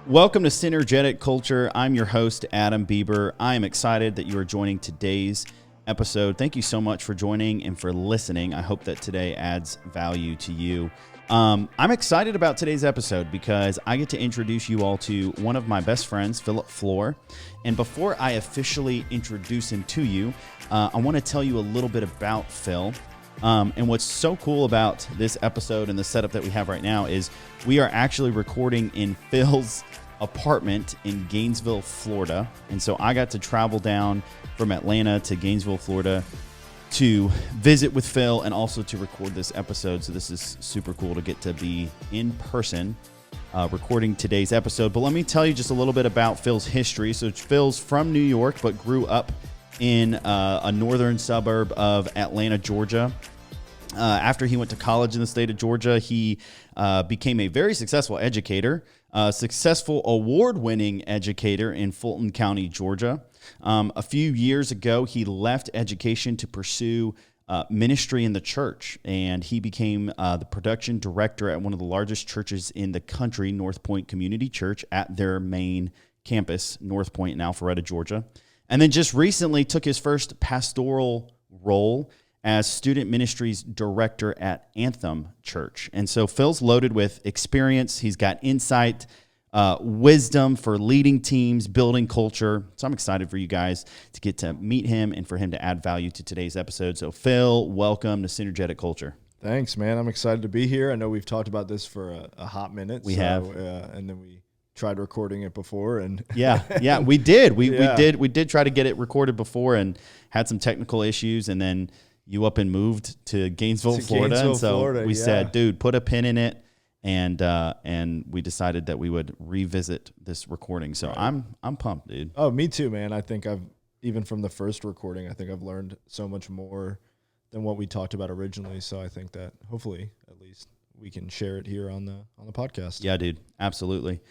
Welcome to Synergetic Culture. I'm your host, Adam Bieber. I am excited that you are joining today's episode. Thank you so much for joining and for listening. I hope that today adds value to you. I'm excited about today's episode because I get to introduce you all to one of my best friends, Philip Floor. And before I officially introduce him to you, I want to tell you a little bit about Phil. And what's so cool about this episode and the setup that we have right now is we are actually recording in Phil's apartment in Gainesville, Florida. And so I got to travel down from Atlanta to Gainesville, Florida to visit with Phil and also to record this episode. So this is super cool to get to be in person recording today's episode. But let me tell you just a little bit about Phil's history. So Phil's from New York, but grew up in a northern suburb of Atlanta, Georgia. After he went to college in the state of Georgia, he became a very successful educator, successful award-winning educator in Fulton County, Georgia. A few years ago, he left education to pursue ministry in the church, and he became the production director at one of the largest churches in the country, North Point Community Church, at their main campus, North Point in Alpharetta, Georgia. And then just recently took his first pastoral role as student ministries director at Anthem Church. And so Phil's loaded with experience. He's got insight, wisdom for leading teams, building culture. So I'm excited for you guys to get to meet him and for him to add value to today's episode. So Phil, welcome to Synergetic Culture. Thanks, man. I'm excited to be here. I know we've talked about this for a hot minute. We have. And then we tried recording it before, and yeah, we did. We did try to get it recorded before and had some technical issues, and then you up and moved to Gainesville, Florida. And so we said, dude, put a pin in it. And we decided that we would revisit this recording. So right. I'm pumped, dude. Oh, me too, man. I think even from the first recording, I think I've learned so much more than what we talked about originally. So I think that hopefully at least we can share it here on the podcast. Yeah, dude. Absolutely.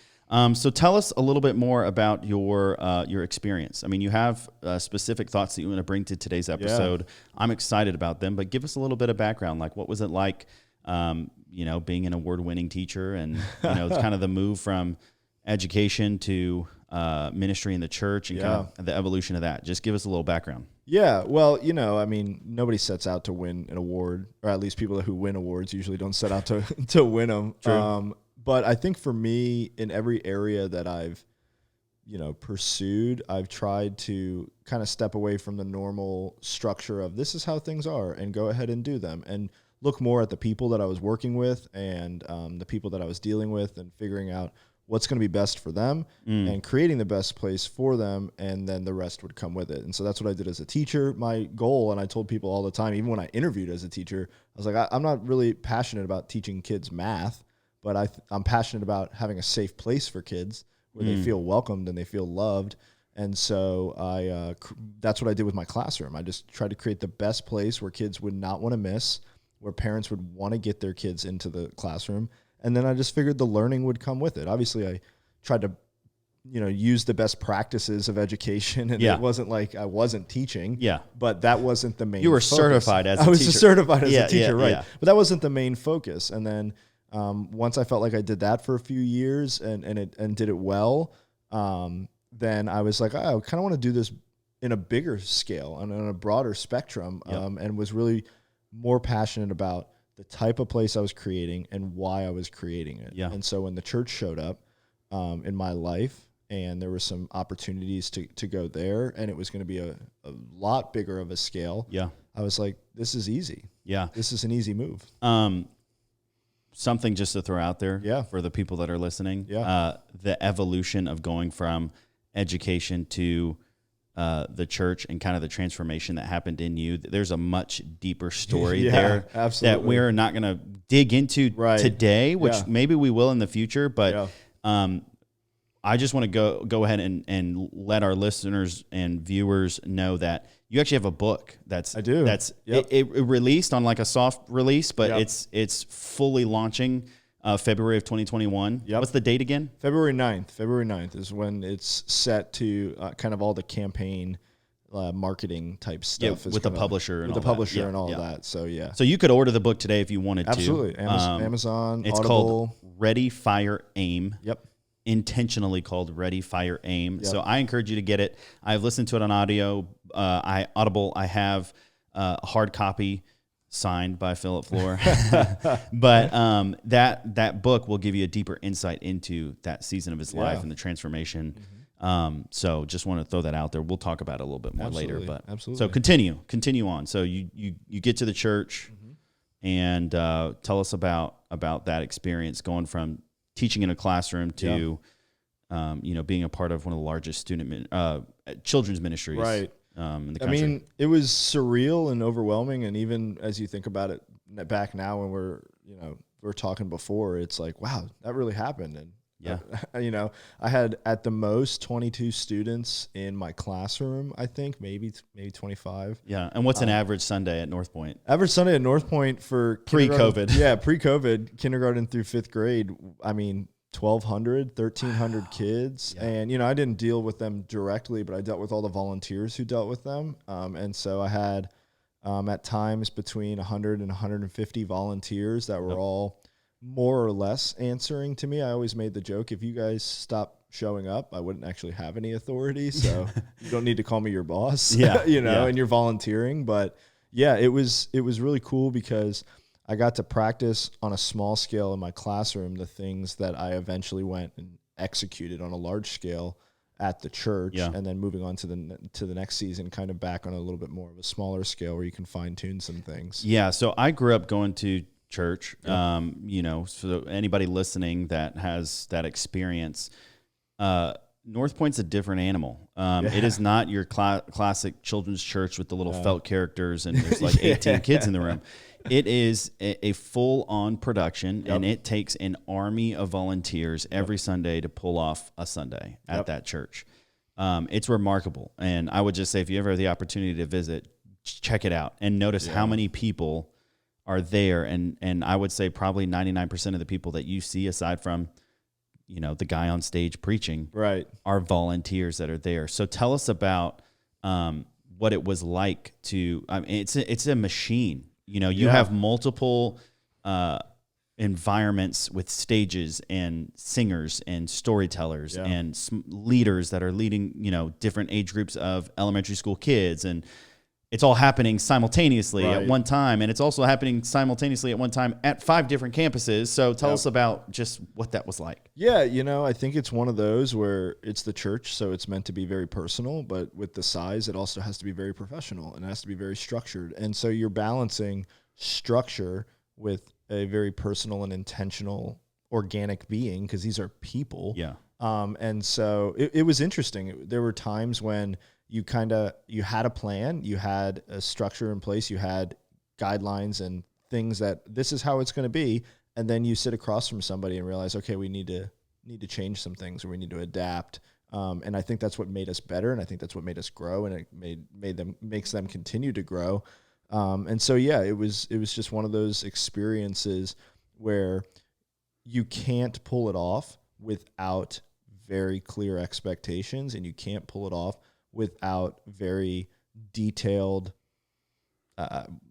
So tell us a little bit more about your experience. I mean, you have specific thoughts that you want to bring to today's episode. Yeah. I'm excited about them, but give us a little bit of background. Like, what was it like, being an award-winning teacher and, it's kind of the move from education to ministry in the church and kind of the evolution of that. Just give us a little background. Yeah, well, nobody sets out to win an award, or at least people who win awards usually don't set out to win them. True. But I think for me, in every area that I've, pursued, I've tried to kind of step away from the normal structure of this is how things are and go ahead and do them and look more at the people that I was working with and the people that I was dealing with and figuring out what's going to be best for them and creating the best place for them, and then the rest would come with it. And so that's what I did as a teacher. My goal, and I told people all the time, even when I interviewed as a teacher, I was like, I'm not really passionate about teaching kids math, but I'm passionate about having a safe place for kids where they feel welcomed and they feel loved. And so that's what I did with my classroom. I just tried to create the best place where kids would not want to miss, where parents would want to get their kids into the classroom. And then I just figured the learning would come with it. Obviously, I tried to, use the best practices of education. And it wasn't like I wasn't teaching. Yeah. But that wasn't the main You were focus. Certified as a teacher. I was certified as a teacher, right. Yeah. But that wasn't the main focus. And then once I felt like I did that for a few years and did it well, then I was like, I kind of want to do this in a bigger scale and on a broader spectrum, and was really more passionate about the type of place I was creating and why I was creating it. Yeah. And so when the church showed up in my life and there were some opportunities to go there and it was going to be a lot bigger of a scale, I was like, this is easy. Yeah. This is an easy move. Something just to throw out there for the people that are listening. The evolution of going from education to the church and kind of the transformation that happened in you. There's a much deper story there absolutely. that we're not going to dig into today, which maybe we will in the future. But I just want to go ahead and let our listeners and viewers know that you actually have a book it released on like a soft release, but it's fully launching February of 2021. What's the date again? February 9th. February 9th is when it's set to kind of all the campaign marketing type stuff. With the publisher and all that. So, So you could order the book today if you wanted to. Absolutely. Amazon, it's Audible. called Ready, Fire, Aim. intentionally called Ready, Fire, Aim. Yep. So I encourage you to get it. I've listened to it on Audible. I have a hard copy signed by Philip Floor. But that book will give you a deeper insight into that season of his life and the transformation. So just want to throw that out there. We'll talk about it a little bit more later. But so continue on. So you get to the church and tell us about that experience going from teaching in a classroom to being a part of one of the largest children's ministries. Right. In the country. I mean, it was surreal and overwhelming, and even as you think about it back now, when we're talking before, it's like, wow, that really happened. And I had at the most 22 students in my classroom. I think maybe 25. Yeah. And what's an average Sunday at North Point? Average Sunday at North Point for pre-COVID. Yeah, pre-COVID, kindergarten through 5th grade. I mean, 1,200, 1,300 kids. Yeah. And, I didn't deal with them directly, but I dealt with all the volunteers who dealt with them. And so I had at times between 100 and 150 volunteers that were all more or less answering to me. I always made the joke, if you guys stop showing up, I wouldn't actually have any authority. So you don't need to call me your boss, and you're volunteering. But yeah, it was really cool because I got to practice on a small scale in my classroom the things that I eventually went and executed on a large scale at the church, and then moving on to the next season, kind of back on a little bit more of a smaller scale where you can fine tune some things. Yeah. So I grew up going to church. So anybody listening that has that experience, North Point's a different animal. It is not your classic children's church with the little felt characters and there's like 18 kids in the room. It is a full-on production, and it takes an army of volunteers every Sunday to pull off a Sunday at that church. It's remarkable, and I would just say if you ever have the opportunity to visit, check it out and notice how many people are there. And I would say probably 99% of the people that you see, aside from the guy on stage preaching, are volunteers that are there. So tell us about what it was like to. I mean, it's a machine. You have multiple environments with stages and singers and storytellers and leaders that are leading, different age groups of elementary school kids. And it's all happening simultaneously at one time. And it's also happening simultaneously at one time at 5 different campuses. So tell us about just what that was like. Yeah, I think it's one of those where it's the church, so it's meant to be very personal, but with the size, it also has to be very professional and it has to be very structured. And so you're balancing structure with a very personal and intentional organic being, because these are people. Yeah. And so it was interesting. There were times when you had a plan, you had a structure in place, you had guidelines and things that this is how it's going to be. And then you sit across from somebody and realize, okay, we need to change some things, or we need to adapt. And I think that's what made us better. And I think that's what made us grow, and it makes them continue to grow. And so, it was just one of those experiences where you can't pull it off without very clear expectations, and you can't pull it off without very detailed,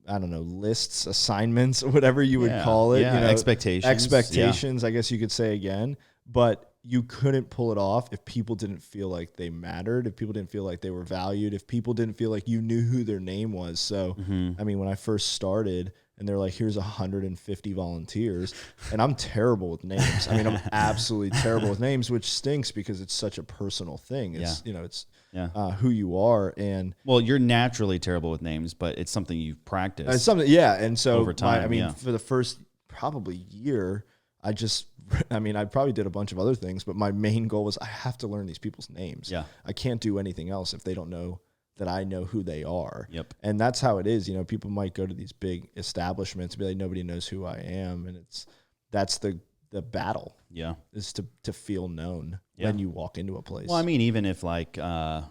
lists, assignments, whatever you would call it. Expectations, I guess you could say again. But you couldn't pull it off if people didn't feel like they mattered, if people didn't feel like they were valued, if people didn't feel like you knew who their name was. So, I mean, when I first started, and they're like, here's 150 volunteers, and I'm terrible with names. I mean, I'm absolutely terrible with names, which stinks because it's such a personal thing. It's, it's who you are. And well, you're naturally terrible with names, but it's something you've practiced. It's something, and so over time, for the first probably year, I probably did a bunch of other things, but my main goal was I have to learn these people's names. Yeah. I can't do anything else if they don't know that I know who they are. Yep. And that's how it is. People might go to these big establishments and be like, nobody knows who I am. And that's the battle. Yeah. Is to feel known when you walk into a place. Well, I mean, even if like, I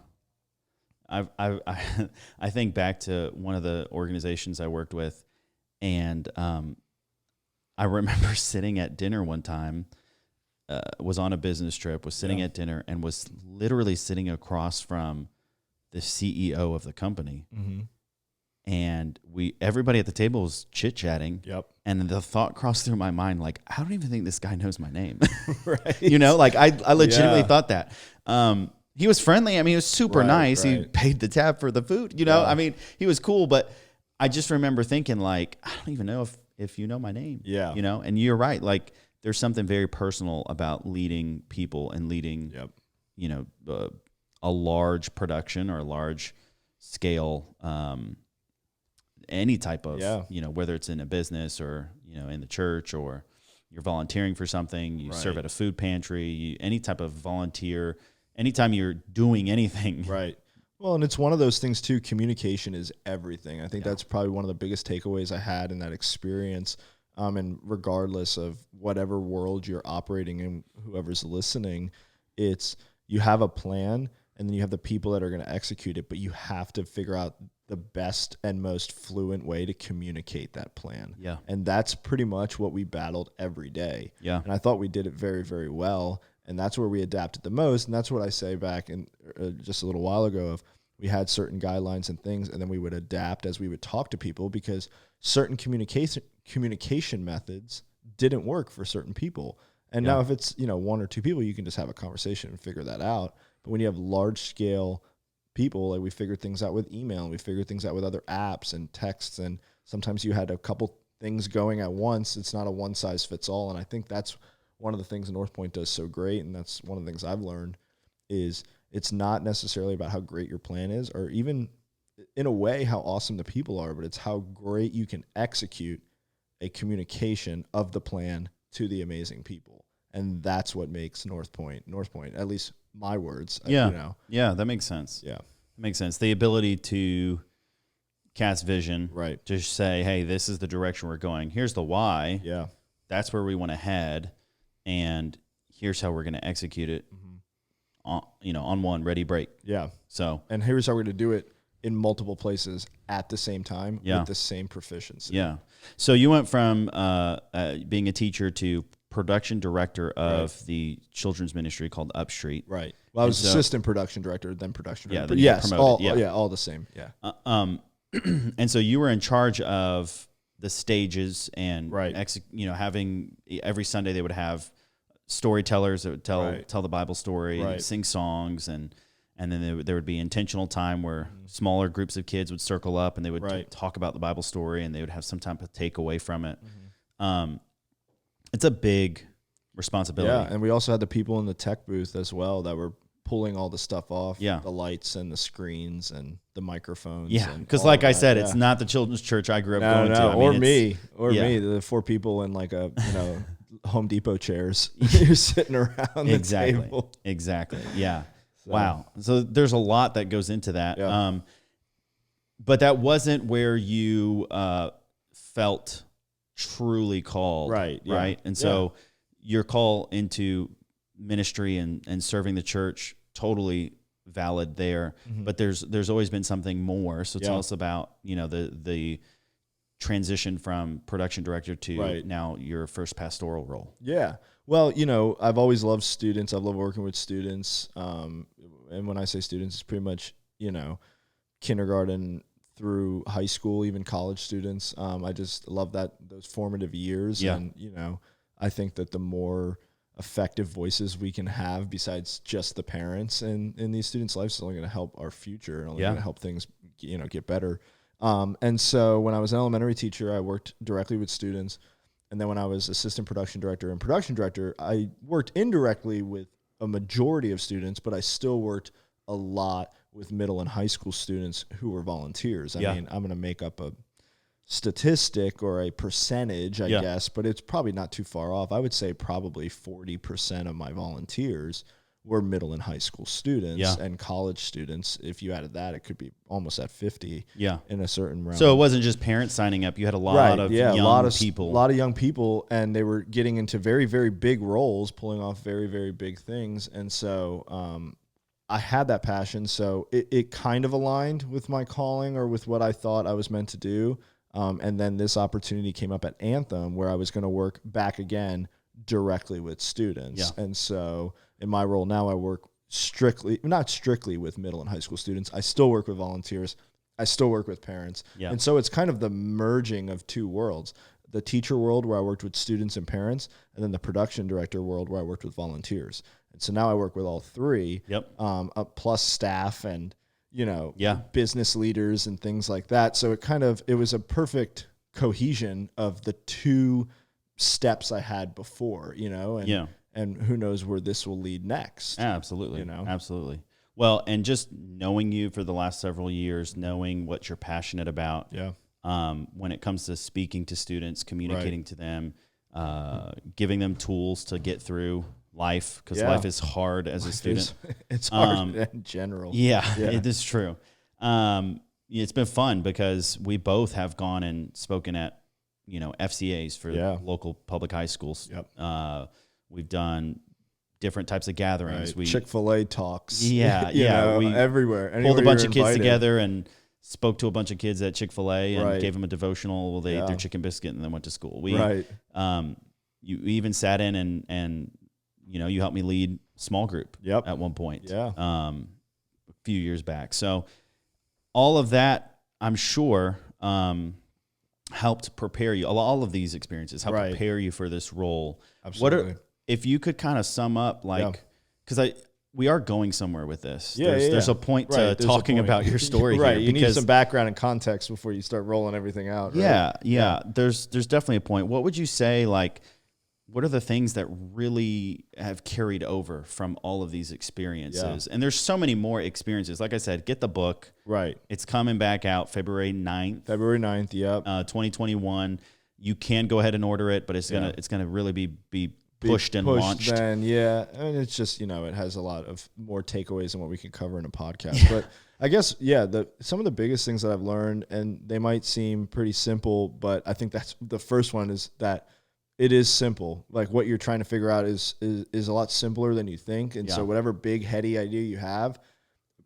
think back to one of the organizations I worked with, and I remember sitting at dinner one time, was on a business trip, was sitting at dinner, and was literally sitting across from the CEO of the company. Mm-hmm. and everybody at the table was chit-chatting. Yep. And the thought crossed through my mind, like, I don't even think this guy knows my name. Right. You know, like I legitimately thought that. He was friendly. I mean, he was super nice. He paid the tab for the food. You know, I mean, he was cool. But I just remember thinking, like, I don't even know if you know my name. Yeah. You know, and you're right. Like, there's something very personal about leading people and leading, you know, a large production or a large scale, any type of, you know, whether it's in a business or, you know, in the church, or you're volunteering for something, you serve at a food pantry, any type of volunteer, anytime you're doing anything. Right. Well, and it's one of those things too, communication is everything. I think that's probably one of the biggest takeaways I had in that experience. And regardless of whatever world you're operating in, whoever's listening, it's, you have a plan and then you have the people that are going to execute it, but you have to figure out the best and most fluent way to communicate that plan. Yeah. And that's pretty much what we battled every day. Yeah. And I thought we did it very, very well. And that's where we adapted the most. And that's what I say back in just a little while ago of, we had certain guidelines and things, and then we would adapt as we would talk to people, because certain communication methods didn't work for certain people. And now if it's, you know, one or two people, you can just have a conversation and figure that out. But when you have large scale people, like we figured things out with email, and we figured things out with other apps and texts, and sometimes you had a couple things going at once. It's not a one size fits all. And I think that's one of the things North Point does so great. And that's one of the things I've learned is it's not necessarily about how great your plan is, or even in a way how awesome the people are, but it's how great you can execute a communication of the plan to the amazing people. And that's what makes North Point, at least my words. Yeah. You know? Yeah, that makes sense. Yeah. It makes sense. The ability to cast vision. Right. Just say, hey, this is the direction we're going. Here's the why. Yeah. That's where we want to head. And here's how we're going to execute it. On, you know, on one, ready, break. Yeah. So, and here's how we're going to do it in multiple places at the same time with the same proficiency. Yeah. So you went from being a teacher to production director of the children's ministry called Upstreet. Right. Well, I was assistant production director, then production director. Then you got promoted. All the same. Yeah. And so you were in charge of the stages and you know, having every Sunday they would have storytellers that would tell the Bible story, and sing songs, and then there would be intentional time where smaller groups of kids would circle up and they would talk about the Bible story, and they would have some type of takeaway from it. It's a big responsibility. Yeah, and we also had the people in the tech booth as well that were pulling all the stuff off, the lights and the screens and the microphones. Yeah, because like I said, it's not the children's church I grew up going to. I mean, me, the four people in like a, you know, Home Depot chairs. You're sitting around the table. Exactly. Yeah. So. Wow. So there's a lot that goes into that. Yeah. But that wasn't where you felt truly called. Right. Yeah. Right. And so your call into ministry and serving the church, totally valid there. But there's always been something more. So tell us about, you know, the transition from production director to now your first pastoral role. Yeah. Well, you know, I've always loved students. I've loved working with students. And when I say students, it's pretty much, you know, kindergarten through high school, even college students. I just love those formative years. Yeah. And, you know, I think that the more effective voices we can have besides just the parents in these students' lives is only going to help our future and only going to help things, you know, get better. And so when I was an elementary teacher, I worked directly with students. And then when I was assistant production director and production director, I worked indirectly with a majority of students, but I still worked a lot with middle and high school students who were volunteers. I mean, I'm going to make up a statistic or a percentage, I guess, but it's probably not too far off. I would say probably 40% of my volunteers were middle and high school students, and college students. If you added that, it could be almost at 50 in a certain realm. So it wasn't just parents signing up. You had a lot of young people. A lot of young people, and they were getting into very, very big roles, pulling off very, very big things. And so I had that passion. So it kind of aligned with my calling or with what I thought I was meant to do. And then this opportunity came up at Anthem where I was going to work back again directly with students. And so in my role now, I work not strictly with middle and high school students. I still work with volunteers. I still work with parents. Yeah. And so it's kind of the merging of two worlds, the teacher world where I worked with students and parents, and then the production director world where I worked with volunteers. And so now I work with all three, plus staff and, business leaders and things like that. So it was a perfect cohesion of the two steps I had before, and who knows where this will lead next. Absolutely. Absolutely. Well, and just knowing you for the last several years, knowing what you're passionate about, when it comes to speaking to students, communicating to them, giving them tools to get through life, because life is hard as a student. It's hard in general. Yeah, it is true. It's been fun because we both have gone and spoken at, FCAs for local public high schools. Yep. We've done different types of gatherings. Right. Chick-fil-A talks. We everywhere. Pulled a bunch of kids together and spoke to a bunch of kids at Chick-fil-A and gave them a devotional while they ate their chicken biscuit and then went to school. You even sat in and you helped me lead small group at one point. A few years back. So all of that, I'm sure, helped prepare you. All of these experiences helped prepare you for this role. Absolutely. If you could kind of sum up, because we are going somewhere with this. There's a point to talking about your story here. You need some background and context before you start rolling everything out. Right? Yeah. There's definitely a point. What would you say, what are the things that really have carried over from all of these experiences? And there's so many more experiences. Like I said, get the book. Right. It's coming back out February 9th. February 9th, 2021. You can go ahead and order it, but it's gonna really be pushed and launched. Then, and it's just, it has a lot of more takeaways than what we can cover in a podcast. But I guess, some of the biggest things that I've learned, and they might seem pretty simple, but I think that's the first one, is that it is simple. Like, what you're trying to figure out is a lot simpler than you think. And so whatever big heady idea you have,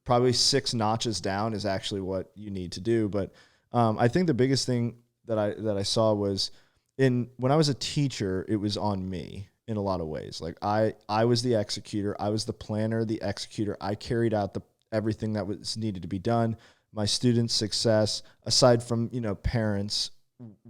probably 6 notches down is actually what you need to do. But I think the biggest thing that I saw was when I was a teacher, it was on me in a lot of ways. Like, I was the executor. I was the planner, the executor. I carried out everything that was needed to be done. My students' success, aside from, parents,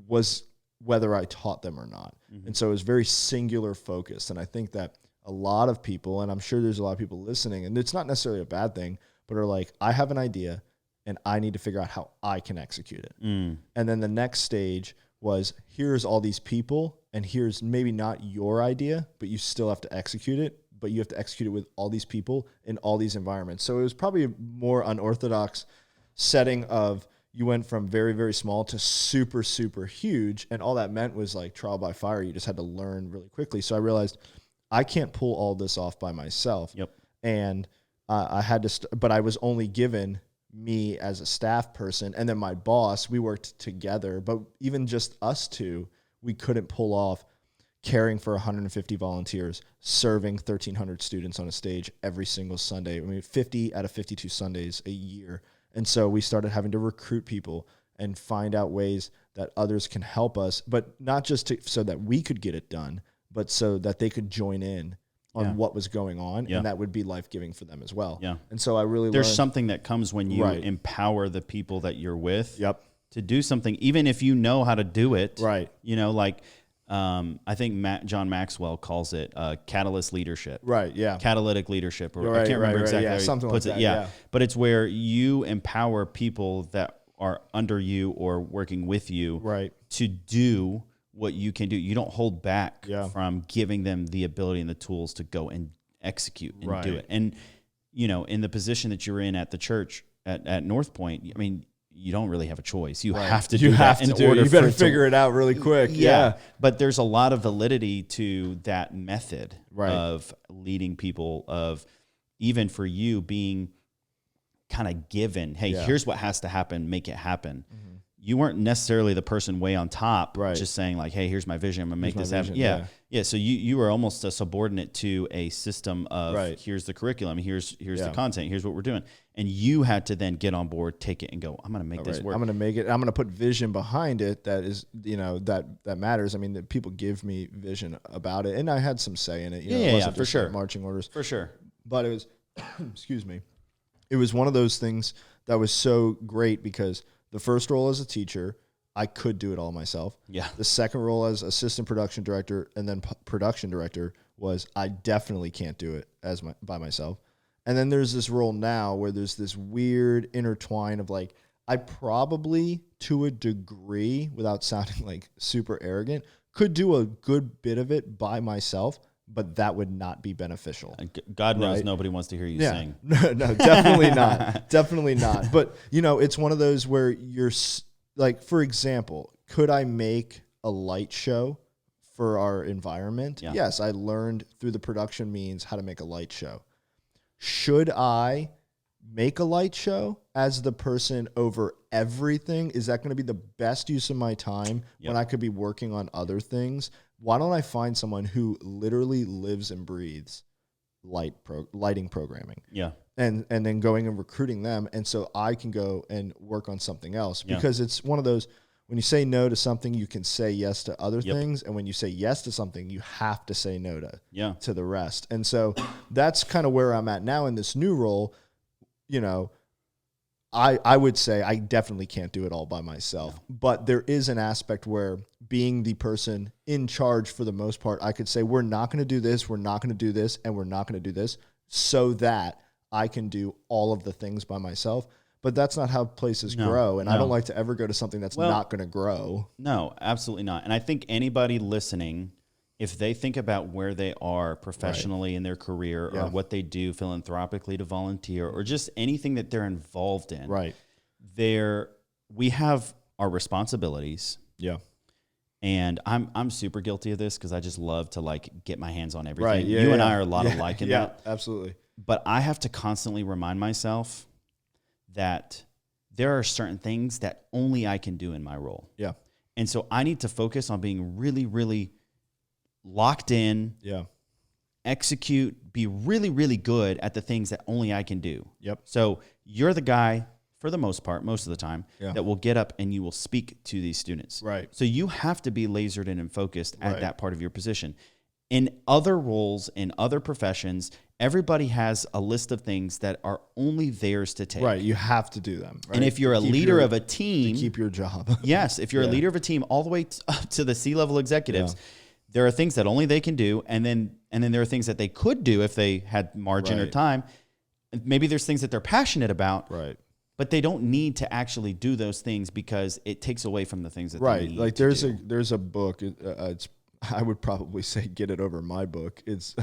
was whether I taught them or not. Mm-hmm. And so it was very singular focused. And I think that a lot of people, and I'm sure there's a lot of people listening, and it's not necessarily a bad thing, but are like, I have an idea and I need to figure out how I can execute it. And then the next stage was, here's all these people, and here's maybe not your idea, but you still have to execute it, but you have to execute it with all these people in all these environments. So it was probably a more unorthodox setting of, you went from very, very small to super, super huge. And all that meant was like trial by fire. You just had to learn really quickly. So I realized I can't pull all this off by myself. Yep. And I had to, but I was only given me as a staff person. And then my boss, we worked together, but even just us two, we couldn't pull off caring for 150 volunteers, serving 1,300 students on a stage every single Sunday. I mean, 50 out of 52 Sundays a year. And so we started having to recruit people and find out ways that others can help us, but not just so that we could get it done, but so that they could join in on what was going on, and that would be life-giving for them as well. Yeah. And so I really There's something that comes when you empower the people that you're with to do something, even if you know how to do it. Right. I think John Maxwell calls it catalyst leadership. Right, yeah. Catalytic leadership. Or I can't remember exactly how he puts it. Yeah. But it's where you empower people that are under you or working with you to do what you can do. You don't hold back from giving them the ability and the tools to go and execute and do it. And, in the position that you're in at the church at North Point, I mean, you don't really have a choice. You have to do that in order. You better figure it out really quick. Yeah. But there's a lot of validity to that method of leading people, of even for you being kind of given, hey, here's what has to happen, make it happen. Mm-hmm. You weren't necessarily the person way on top, just saying like, hey, here's my vision, I'm going to make this happen. Yeah. So you were almost a subordinate to a system of here's the curriculum, here's the content, here's what we're doing. And you had to then get on board, take it and go, I'm going to make this work. I'm going to make it. I'm going to put vision behind it that is, that matters. I mean, that people give me vision about it. And I had some say in it. It wasn't for just sure. like marching orders. For sure. But it was, excuse me. It was one of those things that was so great because the first role as a teacher, I could do it all myself. Yeah. The second role as assistant production director and then production director was I definitely can't do it by myself. And then there's this role now where there's this weird intertwine of like, I probably, to a degree, without sounding like super arrogant, could do a good bit of it by myself, but that would not be beneficial. God knows nobody wants to hear you sing. No, definitely not. Definitely not. But, it's one of those where you're like, for example, could I make a light show for our environment? Yeah. Yes, I learned through the production means how to make a light show. Should I make a light show as the person over everything? Is that going to be the best use of my time when I could be working on other things? Why don't I find someone who literally lives and breathes lighting programming? Yeah. And then going and recruiting them. And so I can go and work on something else because it's one of those, when you say no to something, you can say yes to other things. And when you say yes to something, you have to say no to the rest. And so that's kind of where I'm at now in this new role. I would say I definitely can't do it all by myself, but there is an aspect where being the person in charge for the most part, I could say, we're not going to do this, we're not going to do this, and we're not going to do this so that I can do all of the things by myself. But that's not how places grow. And I don't like to ever go to something that's not going to grow. No, absolutely not. And I think anybody listening, if they think about where they are professionally in their career or what they do philanthropically to volunteer or just anything that they're involved in, we have our responsibilities. Yeah. And I'm super guilty of this because I just love to like get my hands on everything. Right. Yeah, you and I are a lot alike in that. Yeah, absolutely. But I have to constantly remind myself that there are certain things that only I can do in my role. Yeah. And so I need to focus on being really, really locked in, execute, be really, really good at the things that only I can do. Yep. So you're the guy, for the most part, most of the time, that will get up and you will speak to these students. Right. So you have to be lasered in and focused at that part of your position. In other roles, in other professions, everybody has a list of things that are only theirs to take. Right. You have to do them. Right? And if you're a leader of a team, to keep your job. yes, if you're a leader of a team all the way up to the C-level executives, there are things that only they can do, and then there are things that they could do if they had margin or time. Maybe there's things that they're passionate about, but they don't need to actually do those things because it takes away from the things that they need like to do. there's a book. I would probably say get it over my book. It's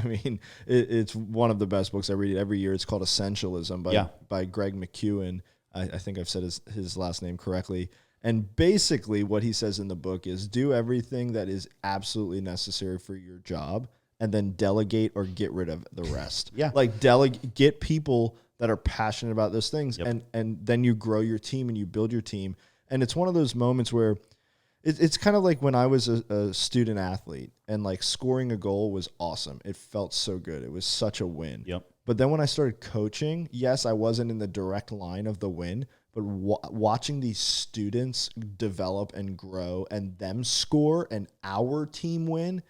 one of the best books I read every year. It's called Essentialism by Greg McEwen. I think I've said his last name correctly. And basically what he says in the book is do everything that is absolutely necessary for your job and then delegate or get rid of the rest. Like get people that are passionate about those things and then you grow your team and you build your team. And it's one of those moments where it's kind of like when I was a student athlete and like scoring a goal was awesome. It felt so good. It was such a win. But then when I started coaching, yes, I wasn't in the direct line of the win, but watching these students develop and grow and them score and our team win,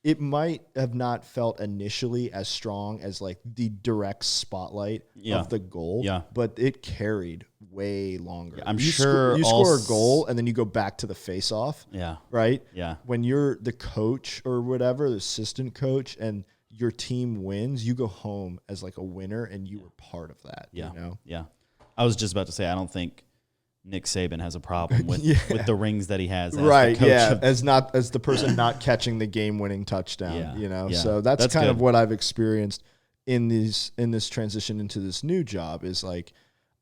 it might have not felt initially as strong as like the direct spotlight of the goal, but it carried way longer. I'm sure you score a goal and then you go back to the face-off. Right? When you're the coach or whatever, the assistant coach, and your team wins, you go home as like a winner and you were part of that. You know? I was just about to say, I don't think Nick Saban has a problem with the rings that he has. As as the person not catching the game-winning touchdown, So that's kind of what I've experienced in this transition into this new job is like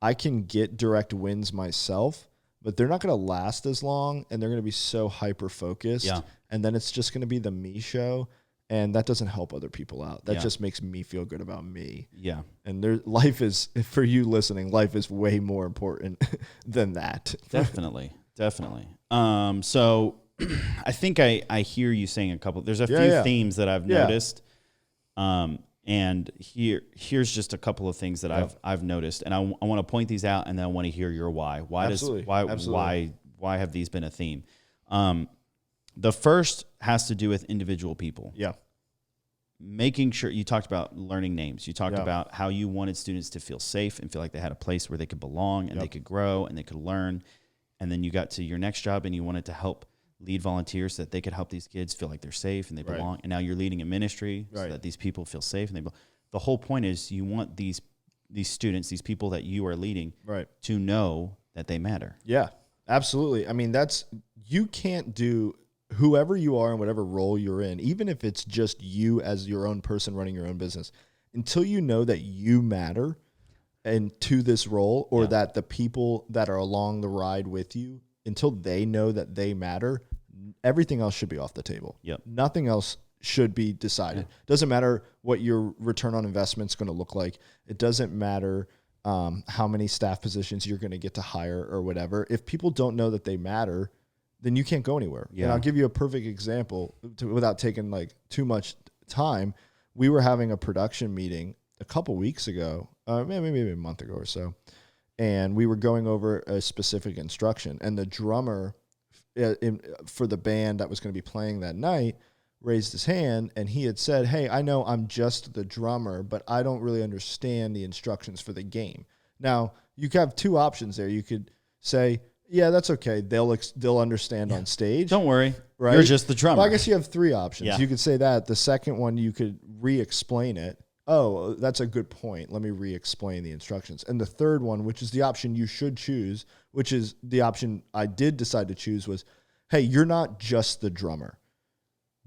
I can get direct wins myself, but they're not going to last as long and they're going to be so hyper-focused. And then it's just going to be the me show. And that doesn't help other people out. That just makes me feel good about me. And life is, for you listening, life is way more important than that. Definitely. So I think I hear you saying there's a few themes that I've noticed. And here's just a couple of things that I've noticed. And I want to point these out and then I want to hear your why. Why have these been a theme? The first has to do with individual people. making sure you talked about learning names. You talked Yeah. about how you wanted students to feel safe and feel like they had a place where they could belong and they could grow and they could learn. And then you got to your next job and you wanted to help lead volunteers so that they could help these kids feel like they're safe and they belong. And now you're leading a ministry so that these people feel safe and they belong. The whole point is you want these students, these people that you are leading, to know that they matter. Yeah, absolutely. I mean, you can't do, whoever you are in whatever role you're in, even if it's just you as your own person running your own business, until you know that you matter and to this role, or that the people that are along the ride with you, until they know that they matter, everything else should be off the table. Nothing else should be decided. Doesn't matter what your return on investment is going to look like. It doesn't matter how many staff positions you're going to get to hire or whatever. If people don't know that they matter, then you can't go anywhere. And I'll give you a perfect example without taking like too much time. We were having a production meeting a couple weeks ago, maybe a month ago or so, and we were going over a specific instruction. And the drummer for the band that was going to be playing that night raised his hand, and he had said, "Hey, I know I'm just the drummer, but I don't really understand the instructions for the game." Now, you have two options there. You could say, "Yeah, that's okay. They'll understand on stage. Don't worry. Right? You're just the drummer." Well, I guess you have three options. Yeah. You could say that. The second one, you could re-explain it. Oh, that's a good point. Let me re-explain the instructions. And the third one, which is the option you should choose, which is the option I did decide to choose, was, "Hey, you're not just the drummer.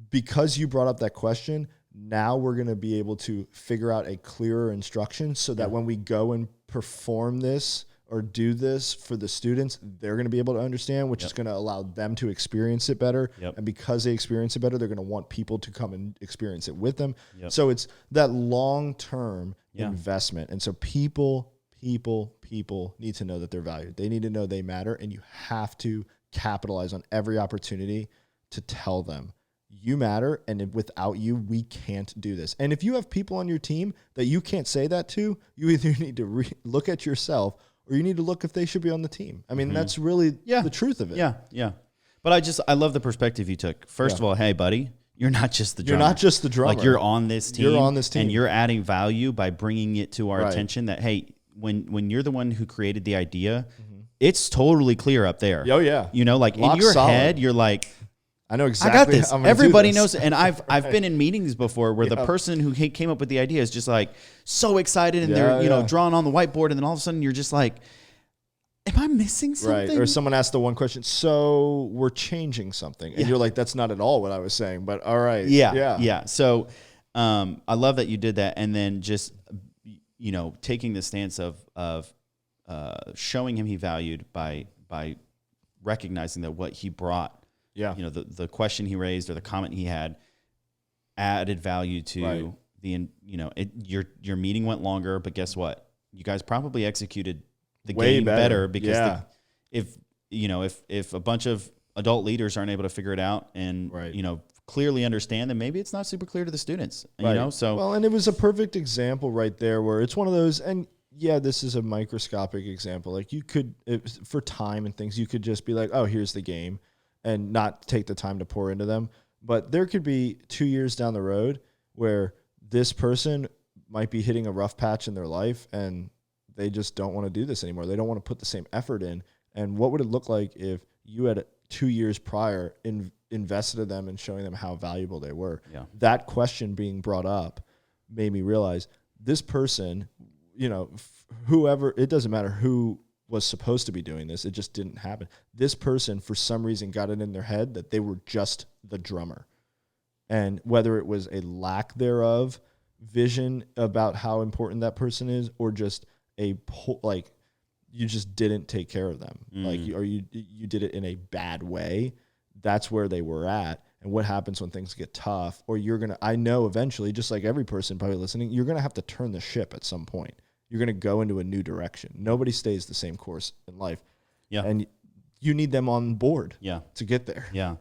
Because you brought up that question, now we're going to be able to figure out a clearer instruction so that when we go and perform this or do this for the students, they're going to be able to understand, which is going to allow them to experience it better. And because they experience it better, they're going to want people to come and experience it with them." So it's that long-term investment. And so people need to know that they're valued. They need to know they matter, and you have to capitalize on every opportunity to tell them, you matter, and without you, we can't do this. And if you have people on your team that you can't say that to, you either need to look at yourself, or you need to look if they should be on the team. I mean, that's really the truth of it. Yeah. But I love the perspective you took. First of all, hey, buddy, you're not just the drummer. You're not just the drummer. Like, you're on this team. You're on this team. And you're adding value by bringing it to our attention that, hey, when you're the one who created the idea, it's totally clear up there. Oh, yeah. You know, like in your head, you're like, I know exactly. I got this. Everybody knows. And I've been in meetings before where the person who came up with the idea is just like so excited, and they're, you know, drawing on the whiteboard, and then all of a sudden you're just like, am I missing something? Right. Or someone asked the one question, so we're changing something. And you're like, that's not at all what I was saying, but all right. Yeah. So I love that you did that. And then just, you know, taking the stance of showing him he valued by recognizing that what he brought, you know, the question he raised or the comment he had added value to the, you know, your meeting went longer, but guess what? You guys probably executed the way game better because if a bunch of adult leaders aren't able to figure it out and, you know, clearly understand, then maybe it's not super clear to the students, you know? So, well, and it was a perfect example right there where it's one of those, and this is a microscopic example. Like, you could, for time and things, you could just be like, oh, here's the game, and not take the time to pour into them. But there could be 2 years down the road where this person might be hitting a rough patch in their life and they just don't want to do this anymore. They don't want to put the same effort in. And what would it look like if you had 2 years prior invested in them and showing them how valuable they were? That question being brought up made me realize this person, you know, whoever, it doesn't matter who was supposed to be doing this, it just didn't happen. This person, for some reason, got it in their head that they were just the drummer. And whether it was a lack thereof vision about how important that person is, or just like you just didn't take care of them, like you did it in a bad way, that's where they were at. And what happens when things get tough, or I know eventually, just like every person probably listening, you're going to have to turn the ship at some point. You're going to go into a new direction. Nobody stays the same course in life. And you need them on board to get there.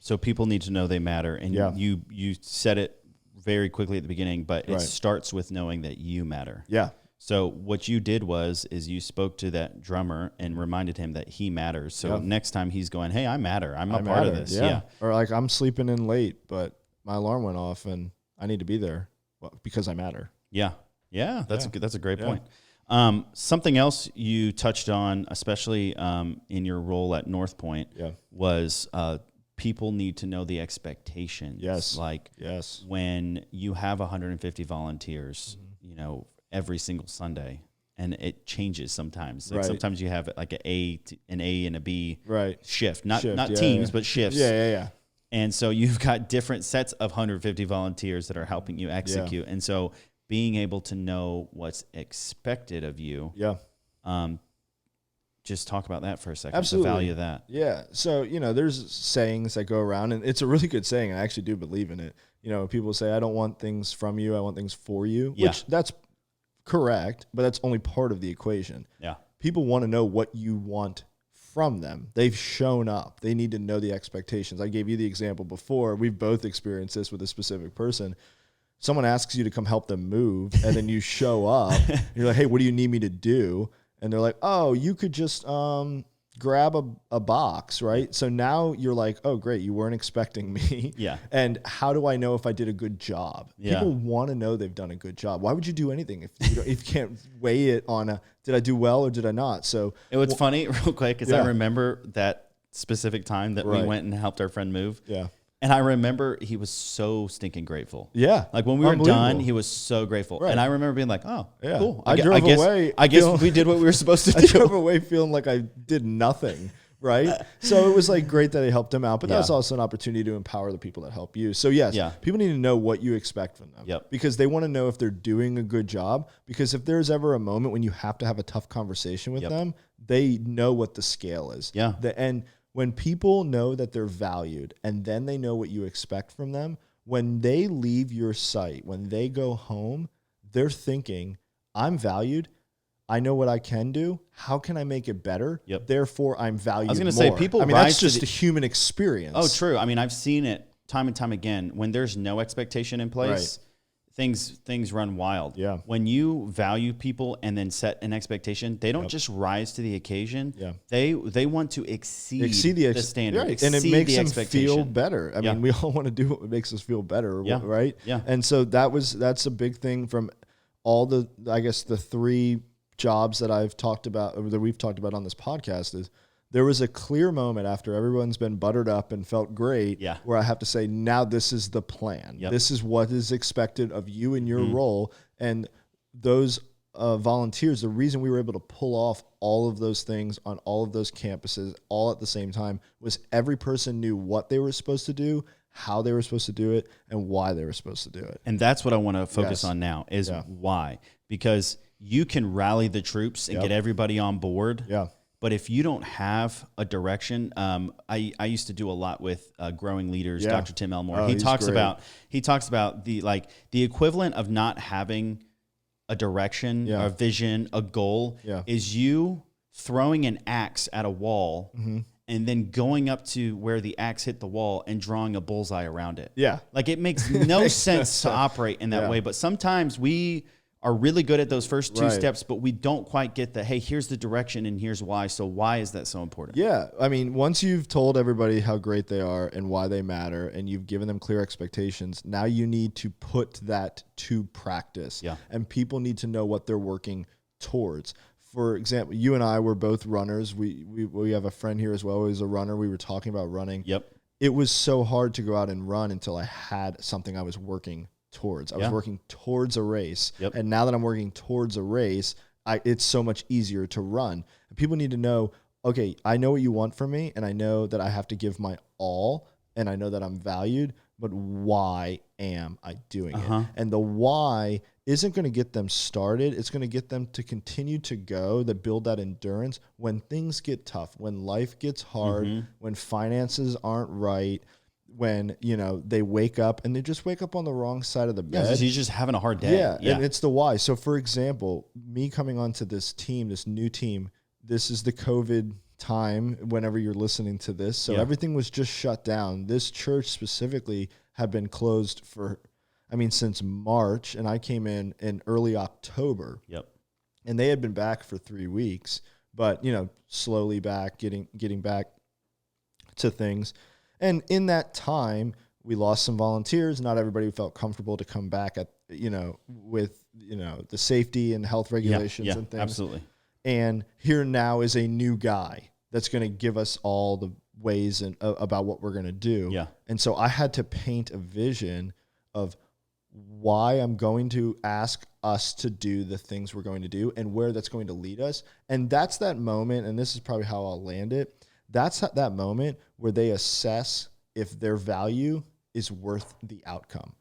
So people need to know they matter. And you said it very quickly at the beginning, but it starts with knowing that you matter. So what you did is you spoke to that drummer and reminded him that he matters. So next time he's going, hey, I matter. I'm a part of this. Or like, I'm sleeping in late, but my alarm went off and I need to be there because I matter. Yeah. Yeah. That's a great point. Something else you touched on, especially in your role at North Point, was people need to know the expectations. Yes. Like when you have 150 volunteers, every single Sunday, and it changes sometimes. Like sometimes you have like an A and a B shift, not teams, but shifts. Yeah. And so you've got different sets of 150 volunteers that are helping you execute. And so being able to know what's expected of you. Just talk about that for a second. Absolutely. The value of that. Yeah. So, there's sayings that go around, and it's a really good saying. I actually do believe in it. People say, I don't want things from you. I want things for you, which that's correct, but that's only part of the equation. Yeah. People want to know what you want from them. They've shown up. They need to know the expectations. I gave you the example before. We've both experienced this with a specific person. Someone asks you to come help them move, and then you show up. You're like, hey, what do you need me to do? And they're like, oh, you could just grab a box, right? So now you're like, oh, great, you weren't expecting me. Yeah. And how do I know if I did a good job? Yeah. People want to know they've done a good job. Why would you do anything if you can't weigh it on did I do well or did I not? So it was funny, real quick, because I remember that specific time that we went and helped our friend move. Yeah. And I remember he was so stinking grateful. Yeah. Like when we were done, he was so grateful. Right. And I remember being like, oh, cool. I guess we did what we were supposed to do. I drove away feeling like I did nothing. Right. So it was like great that I helped him out, but that was also an opportunity to empower the people that help you. So yes, people need to know what you expect from them because they want to know if they're doing a good job, because if there's ever a moment when you have to have a tough conversation with them, they know what the scale is. Yeah. And when people know that they're valued and then they know what you expect from them, when they leave your site, when they go home, they're thinking, I'm valued. I know what I can do. How can I make it better? Therefore, I'm valued more. I was going to say, people that's just a human experience. Oh, true. I mean, I've seen it time and time again. When there's no expectation in place, things run wild. Yeah. When you value people and then set an expectation, they don't just rise to the occasion. Yeah. They want to exceed the standard. Right. And it makes them feel better. I mean, we all want to do what makes us feel better, right? Yeah. And so that's a big thing from all the, I guess, the three jobs that I've talked about, or that we've talked about on this podcast, is there was a clear moment after everyone's been buttered up and felt great where I have to say, now this is the plan. This is what is expected of you in your role. And those volunteers, the reason we were able to pull off all of those things on all of those campuses all at the same time was every person knew what they were supposed to do, how they were supposed to do it, and why they were supposed to do it. And that's what I want to focus on now is why. Because you can rally the troops and get everybody on board. Yeah. But if you don't have a direction, I used to do a lot with growing leaders. Dr. Tim Elmore. He talks about the equivalent of not having a direction, a vision, a goal is you throwing an axe at a wall and then going up to where the axe hit the wall and drawing a bullseye around it. Yeah. Like it makes no sense to operate in that way. But sometimes we are really good at those first two steps, but we don't quite get the, hey, here's the direction and here's why. So why is that so important? Yeah. I mean, once you've told everybody how great they are and why they matter, and you've given them clear expectations, now you need to put that to practice. Yeah. And people need to know what they're working towards. For example, you and I were both runners. We have a friend here as well who's a runner. We were talking about running. Yep. It was so hard to go out and run until I had something I was working towards. I was working towards a race. Yep. And now that I'm working towards a race, it's so much easier to run. People need to know, okay, I know what you want from me, and I know that I have to give my all, and I know that I'm valued, but why am I doing it? And the why isn't going to get them started. It's going to get them to continue to go, that build that endurance when things get tough, when life gets hard, when finances aren't right, when, they wake up and they just wake up on the wrong side of the bed. Yeah, he's just having a hard day. Yeah, and it's the why. So, for example, me coming onto this team, this new team, this is the COVID time whenever you're listening to this. So everything was just shut down. This church specifically had been closed since March, and I came in early October. Yep. And they had been back for 3 weeks, but, slowly back, getting back to things. And in that time, we lost some volunteers. Not everybody felt comfortable to come back with the safety and health regulations and things. Absolutely. And here now is a new guy that's going to give us all the ways and about what we're going to do. Yeah. And so I had to paint a vision of why I'm going to ask us to do the things we're going to do and where that's going to lead us. And that's that moment, and this is probably how I'll land it. That's that moment where they assess if their value is worth the outcome.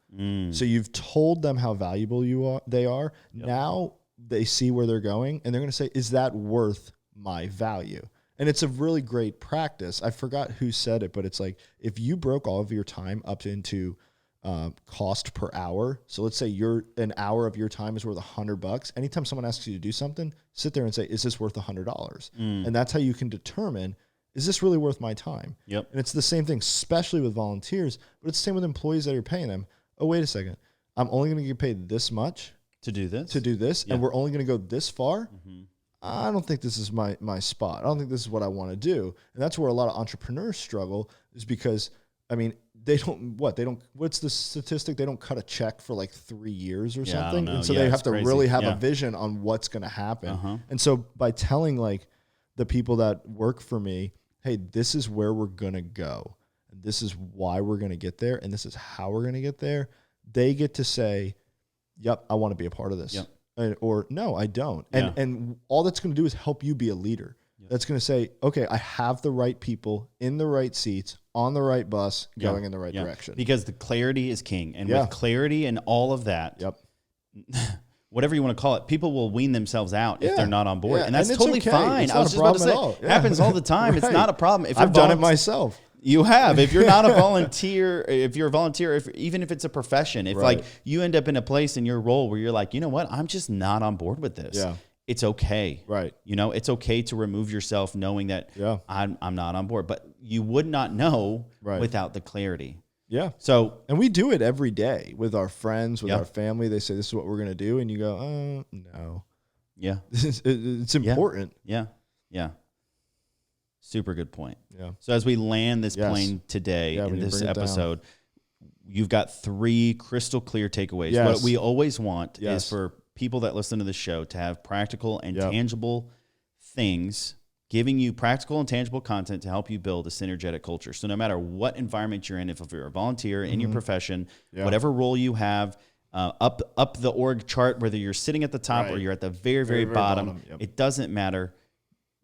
So you've told them how valuable they are. Yep. Now they see where they're going, and they're going to say, is that worth my value? And it's a really great practice. I forgot who said it, but it's like, if you broke all of your time up into cost per hour. So let's say an hour of your time is worth $100. Anytime someone asks you to do something, sit there and say, is this worth $100? And that's how you can determine, is this really worth my time? Yep. And it's the same thing, especially with volunteers, but it's the same with employees that are paying them. Oh, wait a second. I'm only going to get paid this much to do this, and we're only going to go this far. I don't think this is my spot. I don't think this is what I want to do. And that's where a lot of entrepreneurs struggle, is because, I mean, what's the statistic? They don't cut a check for like 3 years or something. And so they have to really have a vision on what's going to happen. And so by telling like the people that work for me, hey, this is where we're going to go. And this is why we're going to get there. And this is how we're going to get there. They get to say, yep, I want to be a part of this. Yep. Or no, I don't. And all that's going to do is help you be a leader. Yep. That's going to say, okay, I have the right people in the right seats, on the right bus, going in the right direction. Because the clarity is king. And with clarity and all of that, whatever you want to call it, people will wean themselves out if they're not on board. And that's totally fine. I was just about to say, it happens all the time. It's not a problem. I've done it myself. You have. If you're not a volunteer, even if it's a profession, if like you end up in a place in your role where you're like, you know what, I'm just not on board with this. Yeah. It's okay. Right. You know, it's okay to remove yourself knowing that I'm not on board, but you would not know without the clarity. Yeah. So, and we do it every day with our friends, with our family. They say, this is what we're going to do. And you go, oh, no. Yeah. It's important. Yeah. Yeah. Super good point. Yeah. So as we land this plane today in this episode, you've got 3 crystal clear takeaways. Yes. What we always want is for people that listen to the show to have practical and tangible things, giving you practical and tangible content to help you build a synergetic culture. So no matter what environment you're in, if you're a volunteer in your profession, whatever role you have, up the org chart, whether you're sitting at the top or you're at the very, very bottom, it doesn't matter.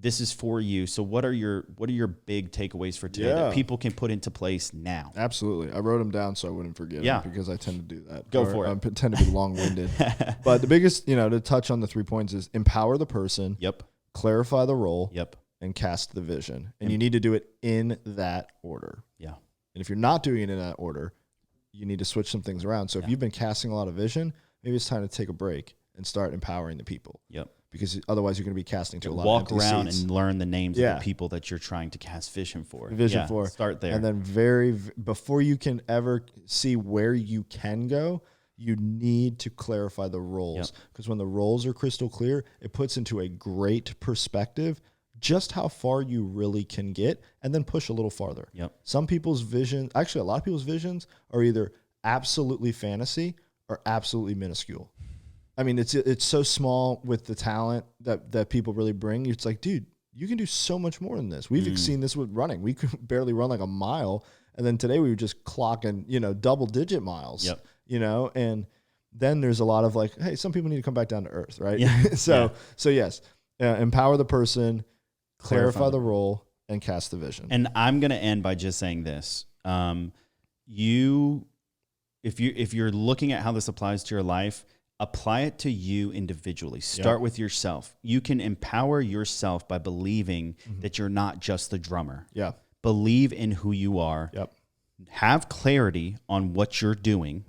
This is for you. So what are your big takeaways for today that people can put into place now? Absolutely. I wrote them down so I wouldn't forget them, because I tend to do that. Go for it. I tend to be long-winded. But the biggest, to touch on the 3 points is empower the person. Yep. Clarify the role. Yep. And cast the vision. And you need to do it in that order. Yeah. And if you're not doing it in that order, you need to switch some things around. So if you've been casting a lot of vision, maybe it's time to take a break and start empowering the people. Yep. Because otherwise you're going to be casting to a lot of empty around seats. And learn the names of the people that you're trying to cast vision for. Start there. And then before you can ever see where you can go, you need to clarify the roles. Because when the roles are crystal clear, it puts into a great perspective just how far you really can get, and then push a little farther. Yep. Some people's vision, actually a lot of people's visions, are either absolutely fantasy or absolutely minuscule. I mean, it's so small with the talent that people really bring. It's like, dude, you can do so much more than this. We've seen this with running. We could barely run like a mile, and then today we were just clocking, double-digit miles. Yep. And then there's a lot of like, hey, some people need to come back down to earth, right? Yeah. So yes, empower the person, clarify the role, and cast the vision. And I'm going to end by just saying this: if you're looking at how this applies to your life, apply it to you individually. Start with yourself. You can empower yourself by believing that you're not just the drummer. Yeah. Believe in who you are. Yep. Have clarity on what you're doing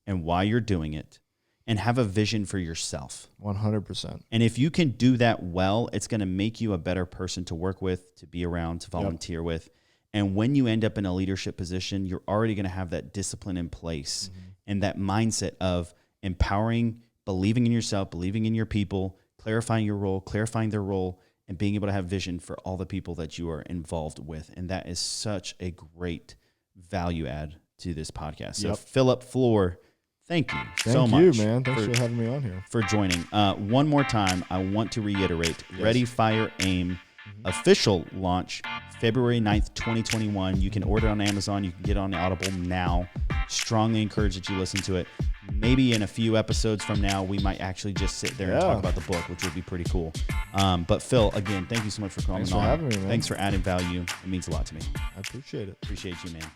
and why you're doing it, and have a vision for yourself. 100%. And if you can do that well, it's going to make you a better person to work with, to be around, to volunteer with. And when you end up in a leadership position, you're already going to have that discipline in place and that mindset of empowering, believing in yourself, believing in your people, clarifying your role, clarifying their role, and being able to have vision for all the people that you are involved with. And that is such a great value add to this podcast. So Philip Floor, thank you so much. Thank you, man. Thanks for having me on here. For joining. One more time, I want to reiterate, Ready, Fire, Aim, official launch, February 9th, 2021. You can order it on Amazon. You can get it on Audible now. Strongly encourage that you listen to it. Maybe in a few episodes from now, we might actually just sit there and talk about the book, which would be pretty cool. But Phil, again, thank you so much for coming on. Thanks for having me, man. Thanks for adding value. It means a lot to me. I appreciate it. Appreciate you, man.